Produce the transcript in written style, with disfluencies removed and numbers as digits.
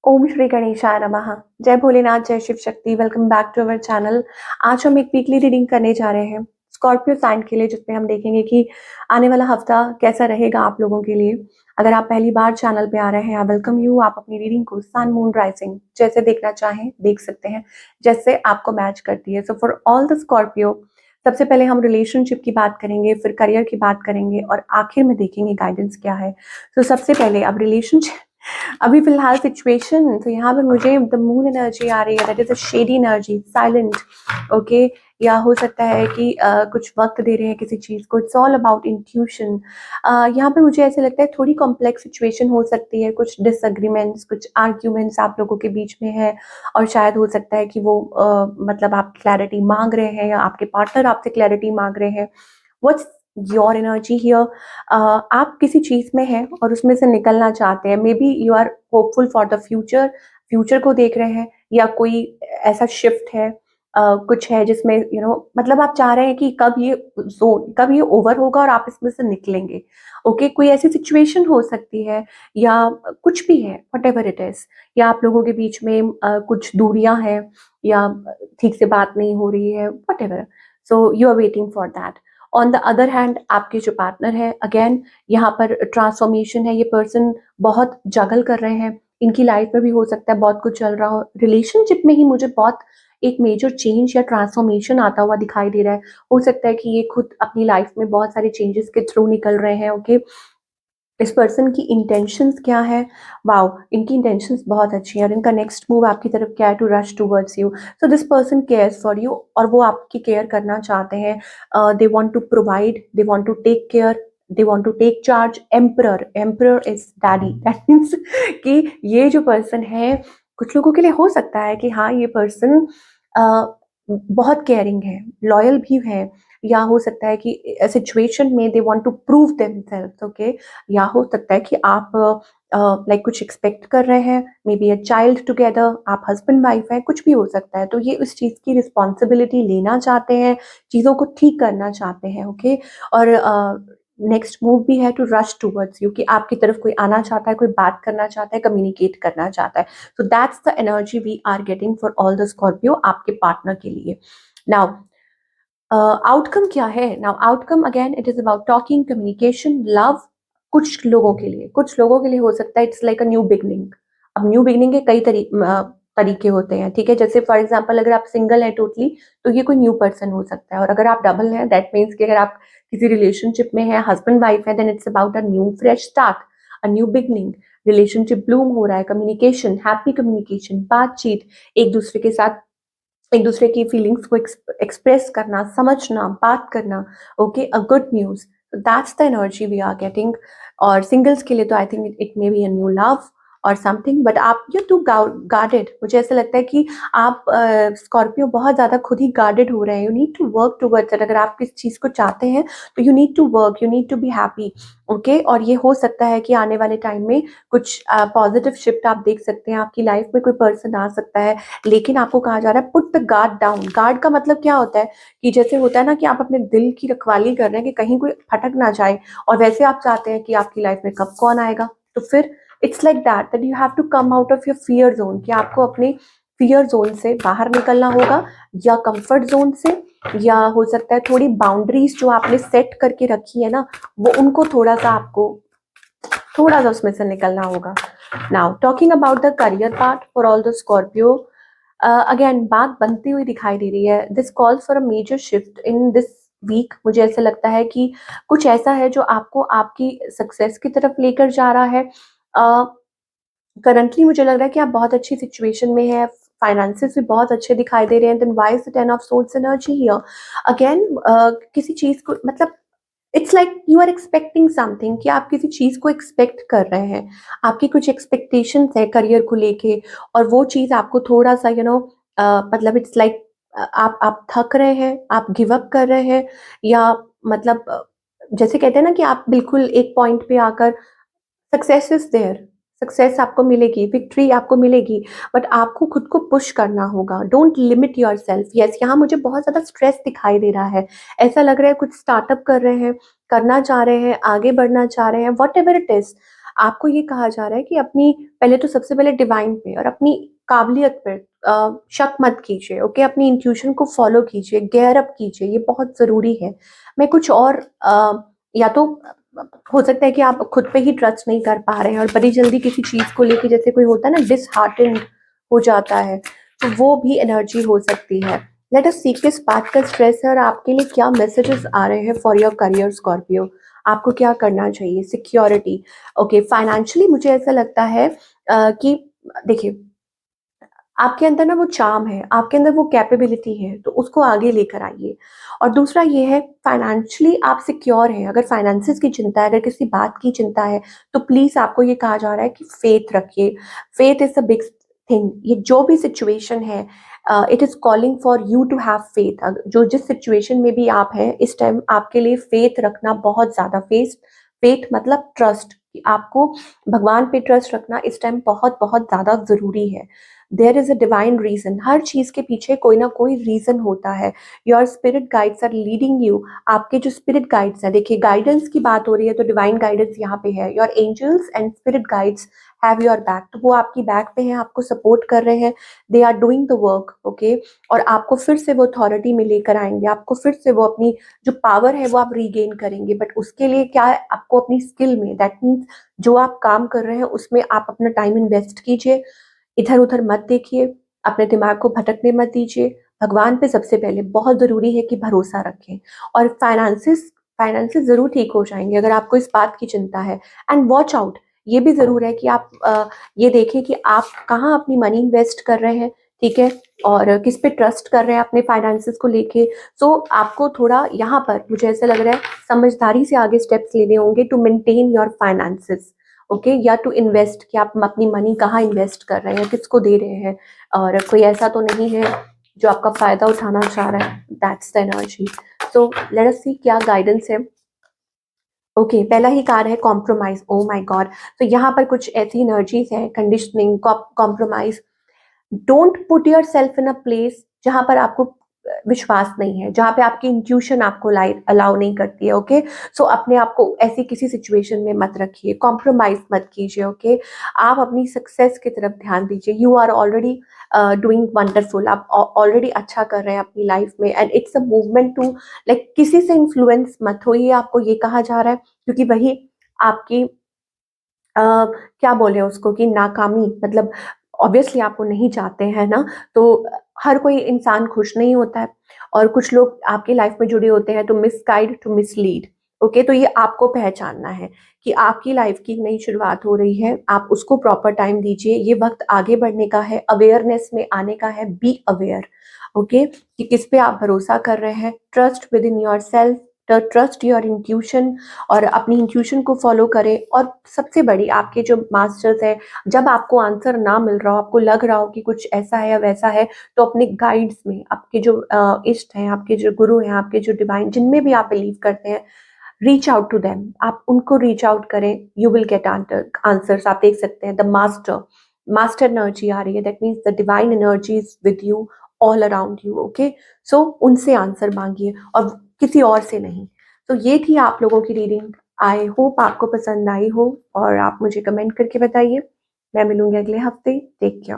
ओम श्री गणेशाय नमः। जय भोलेनाथ, जय Shiv Shakti. Welcome back to our channel. आज हम एक वीकली रीडिंग करने जा रहे हैं स्कॉर्पियो साइन के लिए, जिसमें हम देखेंगे कि आने वाला हफ्ता कैसा रहेगा आप लोगों के लिए। अगर आप पहली बार चैनल पे आ रहे हैं, आई वेलकम यू। आप अपनी रीडिंग को सन, मून, राइजिंग जैसे देखना चाहें देख सकते हैं, जैसे आपको मैच करती है। So for all the Scorpio, सबसे पहले हम रिलेशनशिप की बात करेंगे, फिर करियर की बात करेंगे और आखिर में देखेंगे गाइडेंस क्या है। तो सबसे पहले अब रिलेशनशिप, अभी फिलहाल सिचुएशन, तो यहाँ पर मुझे द मून एनर्जी आ रही है, that is a shady energy, silent. Okay, या हो सकता है कि कुछ वक्त दे रहे हैं किसी चीज को। It's all about intuition. यहाँ पे मुझे ऐसे लगता है थोड़ी कॉम्प्लेक्स सिचुएशन हो सकती है, कुछ डिसएग्रीमेंट्स, कुछ आर्ग्यूमेंट्स आप लोगों के बीच में है। और शायद हो सकता है कि वो मतलब आप क्लैरिटी मांग रहे हैं या आपके पार्टनर आपसे क्लैरिटी मांग रहे हैं। What's your energy here? आप किसी चीज में हैं और उसमें से निकलना चाहते हैं। Maybe you are hopeful for the future, future को देख रहे हैं, या कोई ऐसा शिफ्ट है, कुछ है जिसमें मतलब आप चाह रहे हैं कि कब ये जोन, कब ये ओवर होगा और आप इसमें से निकलेंगे। ओके, कोई ऐसी सिचुएशन हो सकती है, या कुछ भी है, वट एवर इट इज। या आप लोगों के बीच में कुछ दूरियां हैं, या ठीक से बात नहीं हो रही है, whatever. So you are waiting for that. On the other hand, आपके जो पार्टनर है, अगेन यहाँ पर ट्रांसफॉर्मेशन है। ये पर्सन बहुत जगल कर रहे हैं, इनकी लाइफ में भी हो सकता है बहुत कुछ चल रहा हो। रिलेशनशिप में ही मुझे बहुत एक मेजर चेंज या ट्रांसफॉर्मेशन आता हुआ दिखाई दे रहा है। हो सकता है कि ये खुद अपनी लाइफ में बहुत सारे चेंजेस के थ्रू निकल रहे हैं। ओके, इस पर्सन की इंटेंशंस क्या है? वाओ, इनकी इंटेंशंस बहुत अच्छी है और इनका नेक्स्ट मूव आपकी तरफ क्या है? To rush towards you. So this person cares for you और वो आपकी केयर करना चाहते हैं। They want to provide, they want to take care, they want to take charge. Emperor, emperor is daddy. That means कि ये जो person है, कुछ लोगों के लिए हो सकता है कि हाँ, ये पर्सन बहुत केयरिंग है, लॉयल भी है, या हो सकता है कि सिचुएशन में they want to prove themselves. Okay, या हो सकता है कि आप लाइक कुछ एक्सपेक्ट कर रहे हैं, मे बी अ चाइल्ड टुगेदर, आप हस्बैंड वाइफ है, कुछ भी हो सकता है। तो ये उस चीज की रिस्पॉन्सिबिलिटी लेना चाहते हैं, चीजों को ठीक करना चाहते हैं। ओके, और नेक्स्ट मूव भी है टू रश टूवर्ड्स यू, कि आपकी तरफ कोई आना चाहता है, कोई बात करना चाहता है, कम्युनिकेट करना चाहता है। So that's the energy we are getting for all the Scorpio आपके पार्टनर के लिए। नाउ आउटकम क्या है? Now outcome again, it is about talking, communication, love. कुछ लोगों के लिए हो सकता है it's like a new beginning. अब न्यू बिगनिंग के कई तरीके होते हैं, ठीक है। जैसे फॉर एग्जाम्पल, अगर आप सिंगल है टोटली, तो ये कोई न्यू पर्सन हो सकता है। और अगर आप डबल हैं, दैट मीन्स कि अगर आप किसी रिलेशनशिप में है, हस्बैंड वाइफ है, then it's about a new fresh start, a new beginning. Relationship bloom हो रहा है, कम्युनिकेशन, हैप्पी कम्युनिकेशन, बातचीत, एक दूसरे के साथ एक दूसरे की फीलिंग्स को एक्सप्रेस करना, समझना, बात करना। Okay, a good news. That's the energy we are getting. और सिंगल्स के लिए तो I think it may be a new love और समथिंग, बट आप यू टू गार्डेड। मुझे ऐसा लगता है कि आप स्कॉर्पियो बहुत ज्यादा खुद ही गार्डेड हो रहे हैं। You need to work towards it. अगर आप किस चीज को चाहते हैं, तो you need to work, you need to be happy. Okay, और ये हो सकता है कि आने वाले टाइम में कुछ पॉजिटिव शिफ्ट आप देख सकते हैं। आपकी लाइफ में कोई पर्सन आ सकता है, लेकिन आपको कहा जा रहा है put the guard down. Guard का मतलब क्या होता है? कि जैसे होता है ना कि आप अपने दिल की रखवाली कर रहे हैं कि कहीं कोई फटक ना जाए, और वैसे आप चाहते हैं कि आपकी लाइफ में कब कौन आएगा। तो फिर it's like that you have to come out of your fear zone, कि आपको अपने फियर जोन से बाहर निकलना होगा, या कंफर्ट जोन से, या हो सकता है थोड़ी बाउंड्रीज जो आपने सेट करके रखी है ना, वो उनको थोड़ा सा आपको थोड़ा सा उसमें से निकलना होगा। Now talking about the career part for all the Scorpio, again बात बनती हुई दिखाई दे रही है। This calls for a major shift in this week. मुझे ऐसा लगता है कि कुछ ऐसा है जो आपको आपकी सक्सेस की तरफ लेकर जा रहा है। करंटली मुझे लग रहा है कि आप बहुत अच्छी सिचुएशन में है, फाइनेंसेस भी बहुत अच्छे दिखाई दे रहे हैं। Then why is the 10 of swords energy here? Again किसी चीज को, मतलब it's like you are expecting something, कि आप किसी चीज को एक्सपेक्ट कर रहे हैं। आपकी कुछ एक्सपेक्टेशंस है करियर को लेके, और वो चीज आपको थोड़ा सा मतलब इट्स लाइक आप थक रहे हैं, आप गिव अप कर रहे हैं, या मतलब जैसे कहते हैं ना कि आप बिल्कुल एक पॉइंट पे आकर, सक्सेस इज देयर, सक्सेस आपको मिलेगी, विक्ट्री आपको मिलेगी, बट आपको खुद को पुश करना होगा। Don't limit your self. Yes, यहाँ मुझे बहुत ज्यादा स्ट्रेस दिखाई दे रहा है। ऐसा लग रहा है कुछ स्टार्टअप कर रहे हैं, करना चाह रहे हैं, आगे बढ़ना चाह रहे हैं, वट एवर इट इज। आपको ये कहा जा रहा है कि अपनी पहले तो सबसे पहले डिवाइन पे और अपनी काबिलियत पे शक मत कीजिए, ओके? अपनी इंट्यूशन को फ़ॉलो कीजिए, गियर अप कीजिए, ये बहुत ज़रूरी है। मैं कुछ और या तो हो सकता है कि आप खुद पे ही ट्रस्ट नहीं कर पा रहे हैं और बड़ी जल्दी किसी चीज़ को लेके जैसे कोई होता है ना डिसहार्टेंड हो जाता है, तो वो भी एनर्जी हो सकती है। लेट अस सी किस बात का स्ट्रेस है और आपके लिए क्या मैसेजेस आ रहे हैं फॉर योर करियर स्कॉर्पियो। आपको क्या करना चाहिए? Security, okay. फाइनेंशियली मुझे ऐसा लगता है कि देखिए, आपके अंदर ना वो चार्म है, आपके अंदर वो कैपेबिलिटी है, तो उसको आगे लेकर आइए। और दूसरा ये है, फाइनेंशियली आप सिक्योर हैं, अगर फाइनेंसेस की चिंता है, अगर किसी बात की चिंता है, तो प्लीज़ आपको ये कहा जा रहा है कि फेथ रखिए। Faith is a big thing. ये जो भी सिचुएशन है, it is calling for you to have faith. जो जिस सिचुएशन में भी आप हैं, इस टाइम आपके लिए फेथ रखना बहुत ज़्यादा, फेथ मतलब ट्रस्ट, कि आपको भगवान पे ट्रस्ट रखना इस टाइम बहुत-बहुत ज़्यादा ज़रूरी है। There is a divine reason, हर चीज़ के पीछे कोई ना कोई रीज़न होता है। Your spirit guides are leading you. आपके जो स्पिरिट गाइड्स हैं, देखिए गाइडेंस की बात हो रही है तो डिवाइन गाइडेंस यहाँ पे है। Your angels and spirit guides have your back, तो वो आपकी बैक पे हैं, आपको सपोर्ट कर रहे हैं। They are doing the work, okay. और आपको फिर से वो अथॉरिटी में लेकर आएँगे, आपको फिर से वो अपनी जो पावर है वो आप रीगेन करेंगे। बट उसके लिए क्या है, आपको अपनी स्किल में, दैट मीन्स जो आप काम कर रहे हैं उसमें आप अपना टाइम इन्वेस्ट कीजिए। इधर-उधर मत देखिए, अपने दिमाग को भटकने मत दीजिए। भगवान पे सबसे पहले बहुत ज़रूरी है कि भरोसा रखें। और फाइनेंसेस फाइनेंसेस ज़रूर ठीक हो जाएँगे अगर आपको इस बात की चिंता है। एंड वॉच आउट, ये भी ज़रूर है कि आप ये देखें कि आप कहाँ अपनी मनी इन्वेस्ट कर रहे हैं, ठीक है? और किस पे ट्रस्ट कर रहे हैं अपने फाइनेंसेस को लेके। सो आपको थोड़ा यहाँ पर मुझे ऐसा लग रहा है समझदारी से आगे स्टेप्स लेने होंगे to maintain your finances, okay. या टू इन्वेस्ट, कि आप अपनी मनी कहाँ इन्वेस्ट कर रहे हैं, किसको दे रहे हैं, और कोई ऐसा तो नहीं है जो आपका फ़ायदा उठाना चाह रहा है। That's the energy. So let us see क्या गाइडेंस है। ओके, पहला ही कार्ड है कॉम्प्रोमाइज़। Oh my God! तो यहाँ पर कुछ ऐसी एनर्जीज़ हैं, conditioning, compromise. Don't put yourself in a place जहाँ पर आपको विश्वास नहीं है, जहाँ पे आपकी इंट्यूशन आपको अलाउ नहीं करती है, ओके? सो अपने आप को ऐसी किसी सिचुएशन में मत रखिए, कॉम्प्रोमाइज़ मत कीजिए, ओके? आप अपनी सक्सेस की तरफ ध्यान दीजिए। You are already doing wonderful, आप ऑलरेडी अच्छा कर रहे हैं अपनी लाइफ में, and it's a movement to, like किसी से इन्फ्लुएंस मत होइए, आपको ये कहा जा रहा है, क्योंकि वही आपकी क्या बोले उसको, कि नाकामी, मतलब ऑब्वियसली आप वो नहीं चाहते हैं ना, तो हर कोई इंसान खुश नहीं होता है, और कुछ लोग आपकी लाइफ में जुड़े होते हैं to misguide, to mislead, okay. तो ये आपको पहचानना है कि आपकी लाइफ की नई शुरुआत हो रही है, आप उसको प्रॉपर टाइम दीजिए। ये वक्त आगे बढ़ने का है, अवेयरनेस में आने का है। बी अवेयर, ओके, कि किस पे आप भरोसा कर रहे हैं। Trust with in your self, trust your intuition, और अपनी इंट्यूशन को फॉलो करें। और सबसे बड़ी, आपके जो मास्टर्स हैं, जब आपको आंसर ना मिल रहा हो, आपको लग रहा हो कि कुछ ऐसा है या वैसा है, तो अपने गाइड्स में आपके जो इष्ट हैं, आपके जो गुरु हैं, आपके जो डिवाइन, जिनमें भी आप बिलीव करते हैं, रीच आउट टू देम, आप उनको रीच आउट करें। You will get answers. आप देख सकते हैं द मास्टर, मास्टर एनर्जी आ रही है, that means the divine energy is with you, all around you, okay. So उनसे आंसर मांगिए और किसी और से नहीं। तो ये थी आप लोगों की रीडिंग। आई होप आपको पसंद आई हो, और आप मुझे कमेंट करके बताइए। मैं मिलूंगी अगले हफ्ते। Take care.